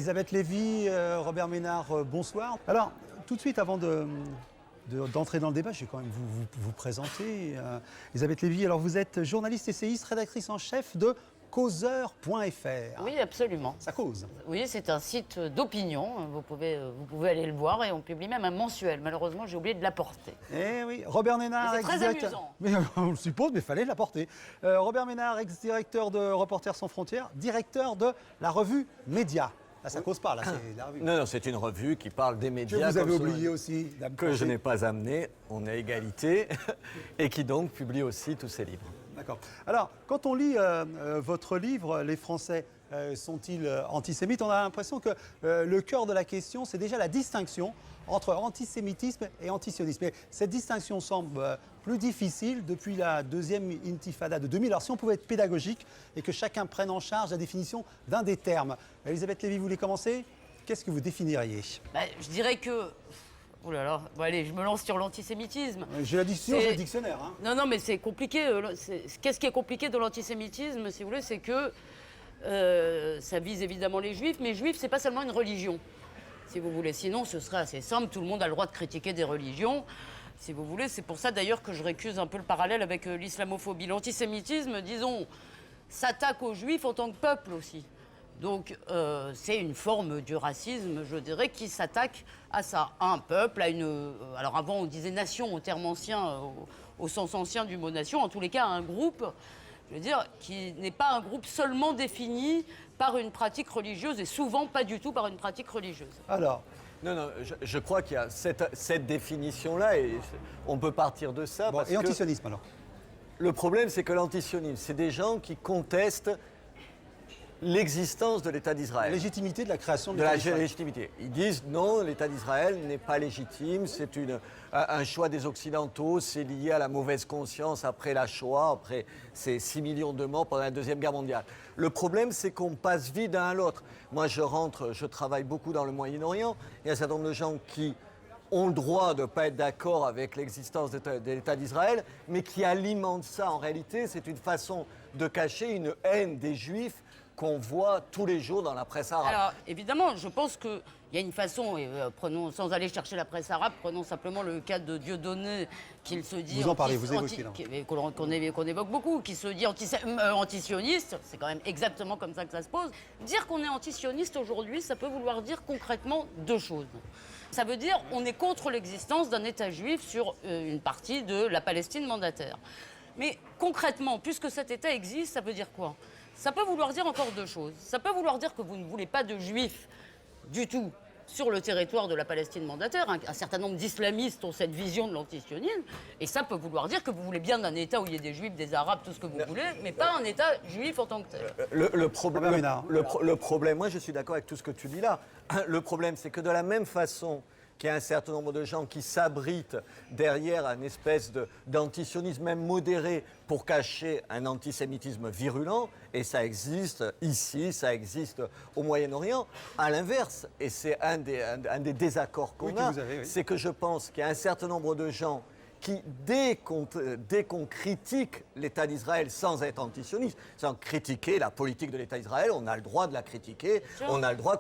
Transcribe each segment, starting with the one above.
Elisabeth Lévy, Robert Ménard, bonsoir. Alors, tout de suite, avant d'entrer dans le débat, je vais quand même vous présenter. Elisabeth Lévy, alors vous êtes journaliste essayiste, rédactrice en chef de causeur.fr. Oui, absolument. Ça cause. Oui, c'est un site d'opinion. Vous pouvez aller le voir et on publie même un mensuel. Malheureusement, j'ai oublié de l'apporter. Eh oui, Robert Ménard, c'est très amusant. Mais on le suppose, mais il fallait l'apporter. Robert Ménard, ex-directeur de Reporters sans frontières, directeur de la revue Média. Là, ça cause pas, là, c'est la revue. Non, c'est une revue qui parle des médias. Que vous avez oublié aussi, Dame que je n'ai pas amené, on est à égalité, et qui donc publie aussi tous ses livres. D'accord. Alors, quand on lit votre livre, Les Français sont-ils antisémites, on a l'impression que le cœur de la question, c'est déjà la distinction entre antisémitisme et antisionisme. Et cette distinction semble plus difficile depuis la deuxième intifada de 2000. Alors, si on pouvait être pédagogique et que chacun prenne en charge la définition d'un des termes. Elisabeth Lévy, vous voulez commencer? Qu'est-ce que vous définiriez? Je dirais que... Ouh là là, bon, allez, je me lance sur l'antisémitisme. J'ai la discussion, j'ai le dictionnaire. Hein. Non, mais c'est compliqué. Qu'est-ce qui est compliqué de l'antisémitisme, si vous voulez, c'est que ça vise évidemment les juifs, mais juifs, c'est pas seulement une religion, si vous voulez. Sinon, ce serait assez simple, tout le monde a le droit de critiquer des religions, si vous voulez. C'est pour ça, d'ailleurs, que je récuse un peu le parallèle avec l'islamophobie. L'antisémitisme, disons, s'attaque aux juifs en tant que peuple aussi. Donc, c'est une forme du racisme, je dirais, qui s'attaque à ça, à un peuple, à une... alors avant, on disait nation au terme ancien, au sens ancien du mot nation, en tous les cas, à un groupe, je veux dire, qui n'est pas un groupe seulement défini par une pratique religieuse, et souvent pas du tout par une pratique religieuse. Alors... Non, je crois qu'il y a cette définition-là, et on peut partir de ça. Bon, et antisionisme, alors? Le problème, c'est que l'antisionisme, c'est des gens qui contestent l'existence de l'État d'Israël. La légitimité de la création de l'État d'Israël. La légitimité. Ils disent non, l'État d'Israël n'est pas légitime, c'est un choix des Occidentaux, c'est lié à la mauvaise conscience après la Shoah, après ces 6 millions de morts pendant la Deuxième Guerre mondiale. Le problème, c'est qu'on passe vite d'un à l'autre. Moi, je travaille beaucoup dans le Moyen-Orient, il y a un certain nombre de gens qui ont le droit de ne pas être d'accord avec l'existence de l'État d'Israël, mais qui alimentent ça. En réalité, c'est une façon de cacher une haine des Juifs qu'on voit tous les jours dans la presse arabe. Alors, évidemment, je pense qu'il y a une façon, et prenons, sans aller chercher la presse arabe, prenons simplement le cas de Dieudonné, qu'il se dit... Vous en parlez, vous évoquez là. Qu'on évoque beaucoup, qui se dit antisioniste, c'est quand même exactement comme ça que ça se pose. Dire qu'on est antisioniste aujourd'hui, ça peut vouloir dire concrètement deux choses. Ça veut dire on est contre l'existence d'un État juif sur une partie de la Palestine mandataire. Mais concrètement, puisque cet État existe, ça veut dire quoi ? Ça peut vouloir dire encore deux choses. Ça peut vouloir dire que vous ne voulez pas de juifs du tout sur le territoire de la Palestine mandataire. Un certain nombre d'islamistes ont cette vision de l'antisionisme. Et ça peut vouloir dire que vous voulez bien d'un État où il y ait des juifs, des arabes, tout ce que vous voulez, mais pas un État juif en tant que tel. Le problème, moi je suis d'accord avec tout ce que tu dis là. Le problème, c'est que de la même façon qu'il y a un certain nombre de gens qui s'abritent derrière une espèce d'antisionisme même modéré pour cacher un antisémitisme virulent, et ça existe ici, ça existe au Moyen-Orient. À l'inverse, et c'est un des désaccords qu'on a, c'est que je pense qu'il y a un certain nombre de gens qui, dès qu'on critique l'État d'Israël sans être antisioniste, sans critiquer la politique de l'État d'Israël, on a le droit de la critiquer, on a le droit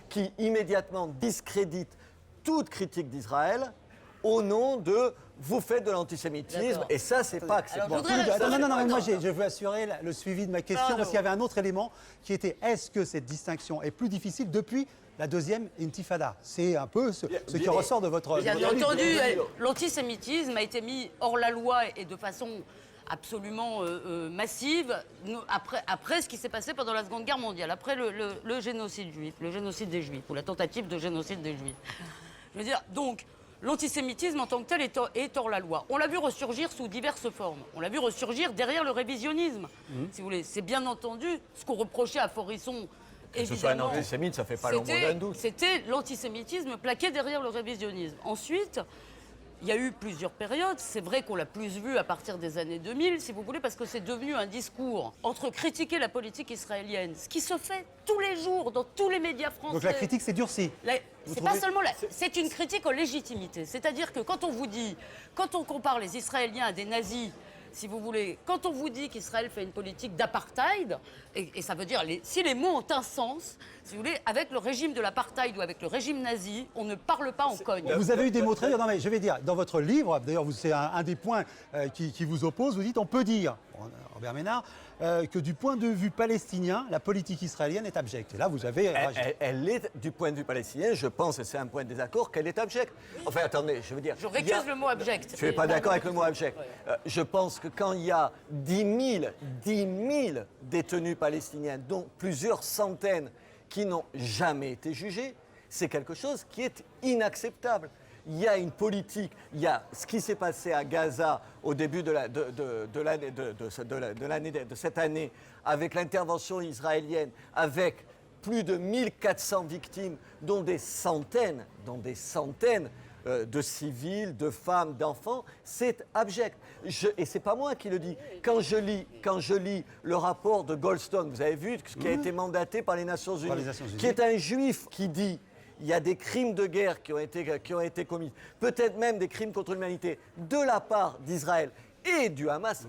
qui immédiatement discrédite toute critique d'Israël au nom de vous faites de l'antisémitisme, et ça, c'est pas acceptable. Non, moi je veux assurer le suivi de ma question, parce qu'il y avait un autre élément qui était est-ce que cette distinction est plus difficile depuis la deuxième intifada? C'est un peu ce qui ressort de votre... Bien entendu, l'antisémitisme a été mis hors la loi et de façon absolument massive après ce qui s'est passé pendant la Seconde Guerre mondiale, après le génocide juif, le génocide des Juifs, ou la tentative de génocide des Juifs. Je veux dire, donc, l'antisémitisme en tant que tel est hors la loi. On l'a vu ressurgir sous diverses formes. On l'a vu ressurgir derrière le révisionnisme, si vous voulez. C'est bien entendu ce qu'on reprochait à Forisson. Que ce soit un antisémite, ça fait pas l'ombre d'un doute. C'était l'antisémitisme plaqué derrière le révisionnisme. Ensuite, il y a eu plusieurs périodes. C'est vrai qu'on l'a plus vu à partir des années 2000, si vous voulez, parce que c'est devenu un discours entre critiquer la politique israélienne, ce qui se fait tous les jours dans tous les médias français. Donc la critique s'est durcie. C'est pas seulement là, c'est une critique en légitimité. C'est-à-dire que quand on vous dit, quand on compare les Israéliens à des nazis, si vous voulez, quand on vous dit qu'Israël fait une politique d'apartheid, et ça veut dire, si les mots ont un sens, si vous voulez, avec le régime de l'apartheid ou avec le régime nazi, on ne parle pas, on cogne. Vous avez eu des mots très durs. Non, mais je vais dire, dans votre livre, d'ailleurs, c'est un des points qui vous oppose, vous dites, on peut dire, Robert Ménard, que du point de vue palestinien, la politique israélienne est abjecte. Et là, vous avez... Elle est, du point de vue palestinien, je pense, et c'est un point de désaccord, qu'elle est abjecte. Enfin, attendez, je veux dire... Je récuse le mot abject. Je ne suis pas d'accord avec le mot abject. Je pense que quand il y a 10 000 détenus palestiniens, dont plusieurs centaines qui n'ont jamais été jugés, c'est quelque chose qui est inacceptable. Il y a une politique, il y a ce qui s'est passé à Gaza au début de cette année, avec l'intervention israélienne, avec plus de 1400 victimes, dont des centaines de civils, de femmes, d'enfants, c'est abject. Et c'est pas moi qui le dis. Quand je lis le rapport de Goldstone, vous avez vu, qui a été mandaté par les Nations Unies, qui est un juif qui dit il y a des crimes de guerre qui ont été commis, peut-être même des crimes contre l'humanité, de la part d'Israël et du Hamas,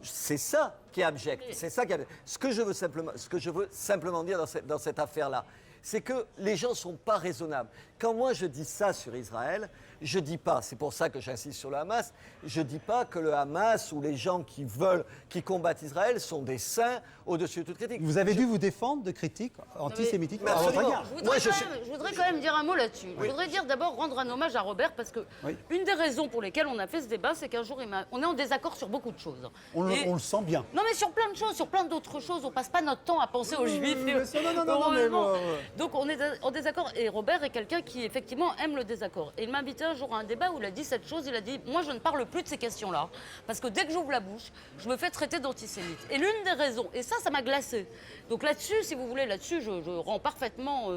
c'est ça qui est abject. C'est ça qui est abject. Ce que je veux simplement dire dans cette affaire-là, c'est que les gens ne sont pas raisonnables. Quand moi je dis ça sur Israël, je ne dis pas, c'est pour ça que j'insiste sur le Hamas, je ne dis pas que le Hamas ou les gens qui combattent Israël sont des saints au-dessus de toute critique. Vous avez dû vous défendre de critiques antisémites à votre égard. Je voudrais quand même dire un mot là-dessus. Je voudrais dire d'abord rendre un hommage à Robert parce que une des raisons pour lesquelles on a fait ce débat, c'est qu'un jour, on est en désaccord sur beaucoup de choses. On le sent bien. Non mais sur plein de choses, sur plein d'autres choses, on passe pas notre temps à penser aux Juifs. Donc on est en désaccord et Robert est quelqu'un qui effectivement aime le désaccord. Et il m'a invité un jour à un débat où il a dit cette chose, il a dit moi je ne parle plus de ces questions-là parce que dès que j'ouvre la bouche, je me fais traiter d'antisémite. Et l'une des raisons, et ça m'a glacé. Donc là-dessus, si vous voulez, je rends parfaitement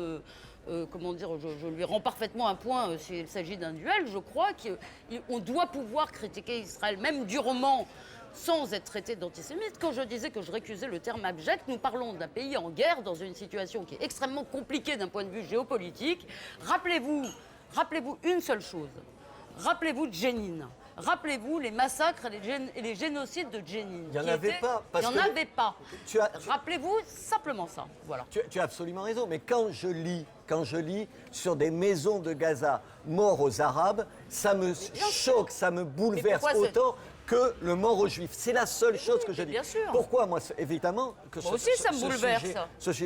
je lui rends parfaitement un point s'il s'agit d'un duel. Je crois qu'on doit pouvoir critiquer Israël, même durement, sans être traité d'antisémite. Quand je disais que je récusais le terme abject, nous parlons d'un pays en guerre, dans une situation qui est extrêmement compliquée d'un point de vue géopolitique. Rappelez-vous une seule chose. Rappelez-vous de Jenin. Rappelez-vous les massacres et les génocides de Jenin. Il n'y en avait pas. Il n'y en avait pas. Rappelez-vous simplement ça. Voilà. Tu as absolument raison, mais quand je lis sur des maisons de Gaza morts aux Arabes, ça me choque, ça me bouleverse autant que le mort aux Juifs. C'est la seule chose que je dis. Bien sûr. Pourquoi moi, évidemment, moi aussi, ça me bouleverse.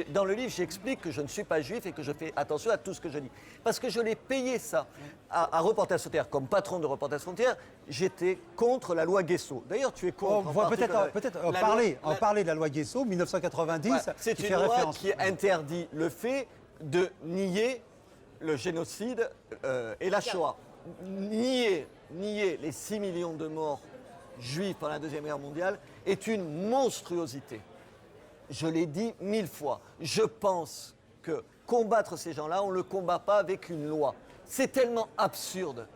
Dans le livre, j'explique que je ne suis pas juif et que je fais attention à tout ce que je dis. Parce que je l'ai payé ça à Reporters sans frontières. Comme patron de Reporters sans frontières, j'étais contre la loi Guesso. D'ailleurs, tu es contre. On va peut-être parler de la loi Guesso, 1990. Ouais, c'est une loi qui interdit le fait de nier le génocide et la Shoah. Nier les 6 millions de morts juifs pendant la Deuxième Guerre mondiale est une monstruosité. Je l'ai dit 1000 fois. Je pense que combattre ces gens-là, on ne le combat pas avec une loi. C'est tellement absurde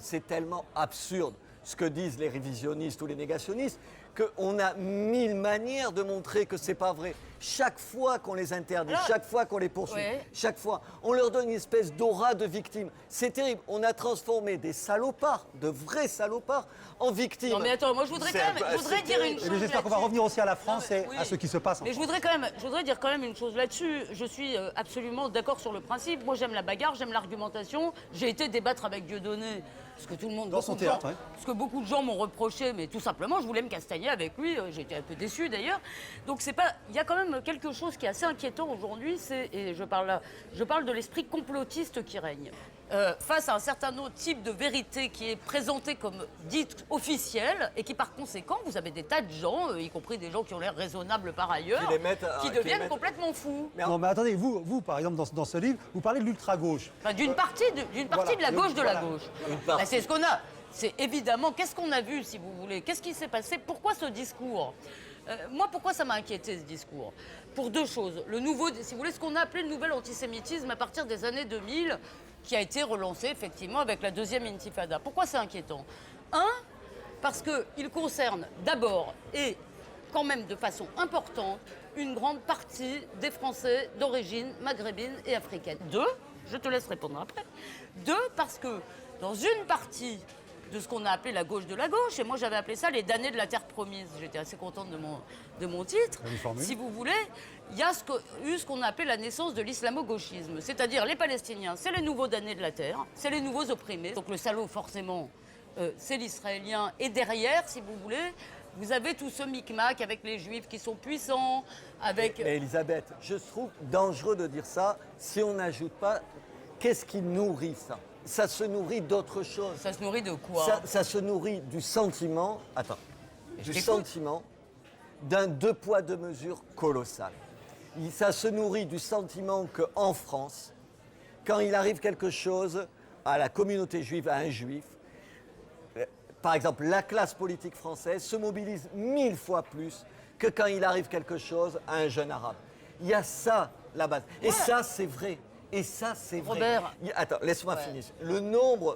ce que disent les révisionnistes ou les négationnistes, qu'on a 1000 manières de montrer que c'est pas vrai. Chaque fois qu'on les interdit, chaque fois qu'on les poursuit, chaque fois, on leur donne une espèce d'aura de victimes. C'est terrible. On a transformé des salopards, de vrais salopards, en victimes. Non mais attends, moi je voudrais dire une chose. J'espère qu'on va revenir aussi à la France et à ce qui se passe. Mais je voudrais dire quand même une chose là-dessus. Je suis absolument d'accord sur le principe. Moi j'aime la bagarre, j'aime l'argumentation. J'ai été débattre avec Dieudonné. Parce que tout le monde, dans son théâtre, parce que beaucoup de gens m'ont reproché, mais tout simplement, je voulais me castagner avec lui. J'étais un peu déçue d'ailleurs. Donc il y a quand même quelque chose qui est assez inquiétant aujourd'hui. Et je parle de l'esprit complotiste qui règne. Face à un certain autre type de vérité qui est présentée comme dite officielle et qui par conséquent, vous avez des tas de gens, y compris des gens qui ont l'air raisonnables par ailleurs, qui deviennent complètement fous. Non mais attendez, vous par exemple dans ce livre, vous parlez de l'ultra-gauche. Enfin, d'une partie de la gauche de la gauche. C'est ce qu'on a. C'est évidemment, qu'est-ce qu'on a vu si vous voulez? Qu'est-ce qui s'est passé? Pourquoi ce discours? Moi, pourquoi ça m'a inquiété ce discours? Pour deux choses. Le nouveau, si vous voulez, ce qu'on a appelé le nouvel antisémitisme à partir des années 2000, qui a été relancé effectivement avec la deuxième intifada. Pourquoi c'est inquiétant? Parce qu'il concerne d'abord et quand même de façon importante une grande partie des Français d'origine maghrébine et africaine. Deux, je te laisse répondre après. Deux, parce que dans une partie de ce qu'on a appelé la gauche de la gauche. Et moi, j'avais appelé ça les damnés de la terre promise. J'étais assez contente de mon titre. Si vous voulez, il y a eu ce qu'on a appelé la naissance de l'islamo-gauchisme. C'est-à-dire les Palestiniens, c'est les nouveaux damnés de la terre, c'est les nouveaux opprimés. Donc le salaud, forcément, c'est l'israélien. Et derrière, si vous voulez, vous avez tout ce micmac avec les juifs qui sont puissants, avec... Mais Elisabeth, je trouve dangereux de dire ça si on n'ajoute pas qu'est-ce qui nourrit ça. Ça se nourrit d'autre chose. Ça se nourrit de quoi? Ça se nourrit du sentiment, sentiment d'un deux poids deux mesures colossal. Ça se nourrit du sentiment qu'en France, quand il arrive quelque chose à la communauté juive, à un juif, par exemple, la classe politique française se mobilise 1000 fois plus que quand il arrive quelque chose à un jeune arabe. Il y a ça, la base. Et ça, c'est vrai. Et ça, c'est vrai. Robert. Attends, laisse-moi finir. Le nombre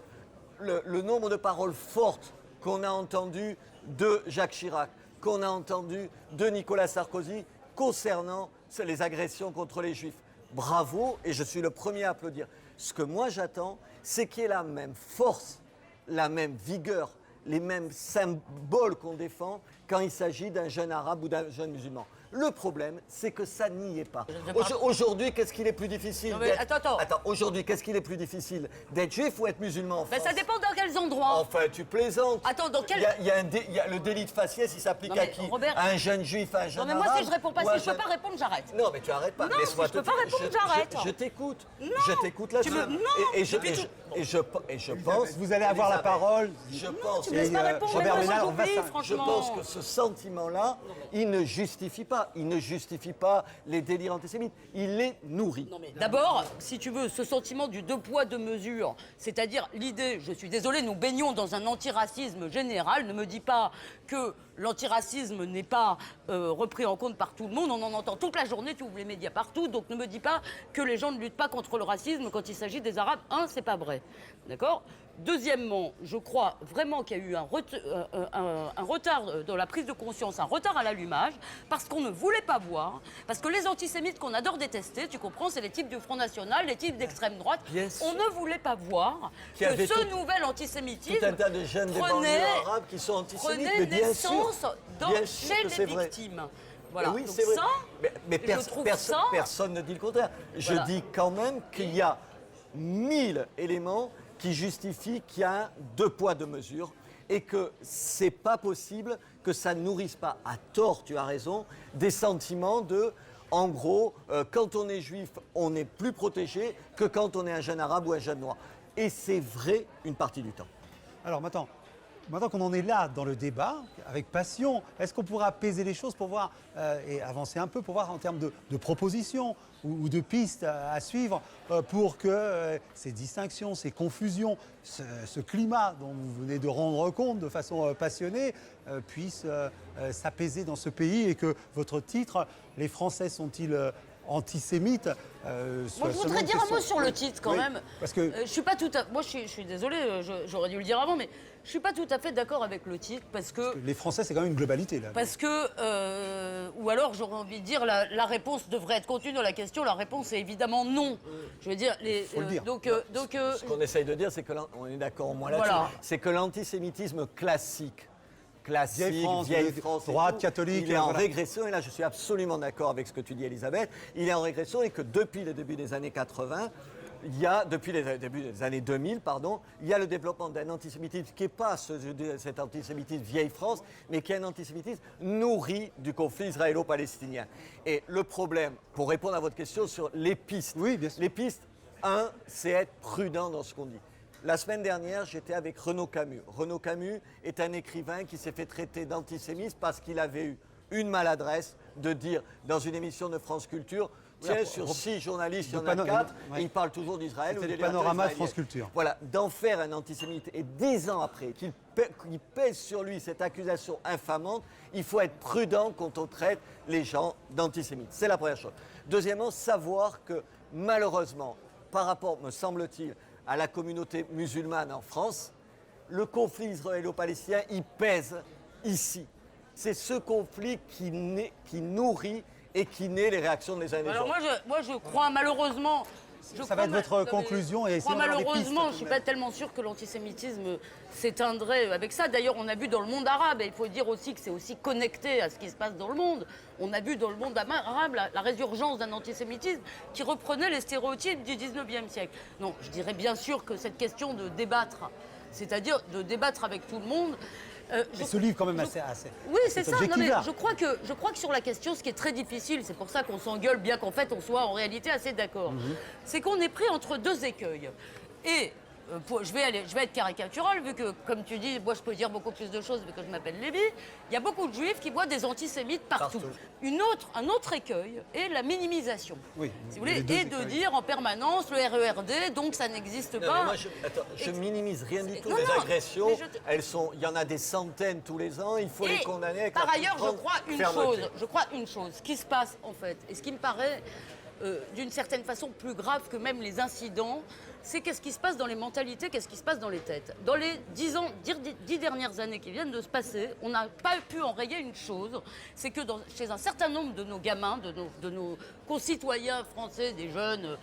de paroles fortes qu'on a entendues de Jacques Chirac, qu'on a entendues de Nicolas Sarkozy concernant les agressions contre les Juifs. Bravo, et je suis le premier à applaudir. Ce que moi j'attends, c'est qu'il y ait la même force, la même vigueur, les mêmes symboles qu'on défend quand il s'agit d'un jeune arabe ou d'un jeune musulman. Le problème, c'est que ça n'y est pas. Aujourd'hui, qu'est-ce qu'il est plus difficile? Non, mais attends. Aujourd'hui, qu'est-ce qu'il est plus difficile? D'être juif ou être musulman en France? Ça dépend dans quels endroits. Enfin, tu plaisantes. Attends, dans quel... Il y a le délit de faciès, il s'applique à qui? Robert... À un jeune juif, à un jeune arabe? Non, mais moi, si je réponds pas, si je peux pas répondre, j'arrête. Non, mais tu arrêtes pas. Non, si je peux pas répondre, j'arrête. Je t'écoute. Non. Je t'écoute là-dessus. Et je pense... Vous allez avoir la parole. Je pense... Tu me laisses pas répondre, Robert moi, Ménard, j'oublie, Je franchement. pense que ce sentiment-là, il ne justifie pas. Il ne justifie pas les délires antisémites. Il les nourrit. Non, mais d'abord, si tu veux, ce sentiment du deux poids, deux mesures, c'est-à-dire l'idée, je suis désolée, nous baignons dans un antiracisme général, ne me dis pas que l'antiracisme n'est pas repris en compte par tout le monde, on en entend toute la journée, tu ouvres les médias partout, donc ne me dis pas que les gens ne luttent pas contre le racisme quand il s'agit des Arabes. C'est pas vrai. D'accord ? Deuxièmement, je crois vraiment qu'il y a eu un retard dans la prise de conscience, un retard à l'allumage, parce qu'on ne voulait pas voir, parce que les antisémites qu'on adore détester, tu comprends, c'est les types du Front National, les types d'extrême droite, on ne voulait pas voir que ce nouvel antisémitisme tout un tas de jeunes des banlieues arabes qui sont antisémites, mais bien sûr, chez les victimes. Voilà. Oui, donc c'est vrai. ça, Mais personne ne dit le contraire. Je dis quand même qu'il y a 1000 éléments qui justifient qu'il y a un deux poids, deux mesures et que c'est pas possible que ça nourrisse pas, à tort, tu as raison, des sentiments de, en gros, quand on est juif, on est plus protégé que quand on est un jeune arabe ou un jeune noir. Et c'est vrai une partie du temps. Alors maintenant qu'on en est là dans le débat, avec passion, est-ce qu'on pourra apaiser les choses pour voir et avancer un peu, pour voir en termes de propositions ou de pistes à suivre pour que ces distinctions, ces confusions, ce climat dont vous venez de rendre compte de façon passionnée puisse s'apaiser dans ce pays et que votre titre, les Français sont-ils antisémites moi, je voudrais dire un mot sur le titre quand même. Parce que je suis pas tout à... Moi, je suis désolée, j'aurais dû le dire avant, mais je suis pas tout à fait d'accord avec le titre parce que les Français, c'est quand même une globalité là. Parce que, ou alors j'aurais envie de dire, la réponse devrait être contenue dans la question. La réponse est évidemment non. Je veux dire, Faut le dire. Ce qu'on essaye de dire, c'est que on est d'accord au moins là-dessus, Voilà. c'est que l'antisémitisme classique, Vieille France, droite, catholique, il est en voilà. régression, et là je suis absolument d'accord avec ce que tu dis Elisabeth, il est en régression et que depuis le début des années 80, depuis les débuts des années 2000, pardon, il y a le développement d'un antisémitisme qui n'est pas cet antisémitisme vieille France, mais qui est un antisémitisme nourri du conflit israélo-palestinien. Et le problème, pour répondre à votre question sur les pistes, Oui, bien sûr. les pistes, c'est être prudent dans ce qu'on dit. La semaine dernière, j'étais avec Renaud Camus. Renaud Camus est un écrivain qui s'est fait traiter d'antisémite parce qu'il avait eu une maladresse de dire dans une émission de France Culture, tiens, sur 6 journalistes, il y en a 4, et ils parlent toujours d'Israël. C'était le panorama de France Culture. Voilà, d'en faire un antisémite et 10 ans après, qu'il pèse sur lui cette accusation infamante, il faut être prudent quand on traite les gens d'antisémites. C'est la première chose. Deuxièmement, savoir que malheureusement, par rapport, me semble-t-il, à la communauté musulmane en France, le conflit israélo-palestinien, il pèse ici. C'est ce conflit qui nourrit et qui naît les réactions des uns et des autres. Alors moi je crois malheureusement Ça va être votre conclusion. Et moi, malheureusement, je ne suis pas tellement sûre que l'antisémitisme s'éteindrait avec ça. D'ailleurs, on a vu dans le monde arabe, et il faut dire aussi que c'est aussi connecté à ce qui se passe dans le monde, on a vu dans le monde arabe la résurgence d'un antisémitisme qui reprenait les stéréotypes du 19e siècle. Non, je dirais bien sûr que cette question de débattre, c'est-à-dire de débattre avec tout le monde... Et ce livre quand même assez oui, c'est ça. Non, mais je crois que sur la question, ce qui est très difficile, c'est pour ça qu'on s'engueule, bien qu'en fait on soit en réalité assez d'accord, c'est qu'on est pris entre deux écueils. Et je vais être caricatural, vu que, comme tu dis, moi je peux dire beaucoup plus de choses, vu que je m'appelle Lévi, il y a beaucoup de juifs qui voient des antisémites partout. Un autre écueil est la minimisation, si vous voulez, et de dire en permanence le RERD, donc ça n'existe pas. Moi, je minimise rien du tout. Les agressions, il y en a des centaines tous les ans, il faut les condamner avec par ailleurs, je crois une chose, ce qui se passe en fait, et ce qui me paraît d'une certaine façon plus grave que même les incidents, c'est qu'est-ce qui se passe dans les mentalités, qu'est-ce qui se passe dans les têtes. Dans les 10 dernières années qui viennent de se passer, on n'a pas pu enrayer une chose, c'est que chez un certain nombre de nos gamins, de nos concitoyens français, des jeunes,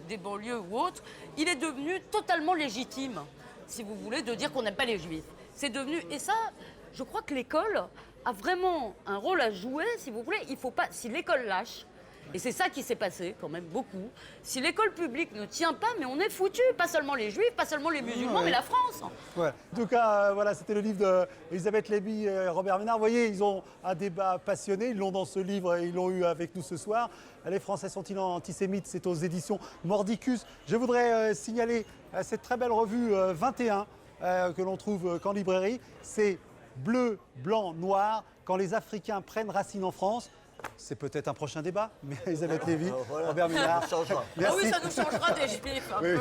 des banlieues ou autres, il est devenu totalement légitime, si vous voulez, de dire qu'on n'aime pas les juifs. C'est devenu... Et ça, je crois que l'école a vraiment un rôle à jouer, si vous voulez. Il faut pas... Si l'école lâche, et c'est ça qui s'est passé, quand même, beaucoup. Si l'école publique ne tient pas, mais on est foutu. Pas seulement les juifs, pas seulement les musulmans, mais la France. Ouais. En tout cas, voilà, c'était le livre d'Elisabeth Lévy et Robert Ménard. Vous voyez, ils ont un débat passionné. Ils l'ont dans ce livre et ils l'ont eu avec nous ce soir. Les Français sont-ils antisémites? C'est aux éditions Mordicus. Je voudrais signaler cette très belle revue 21 que l'on trouve qu'en librairie. C'est Bleu, Blanc, Noir, quand les Africains prennent racine en France. C'est peut-être un prochain débat, mais Elisabeth Lévy, Robert Ménard. Ça changera. Ah oui, ça nous changera des juifs un peu.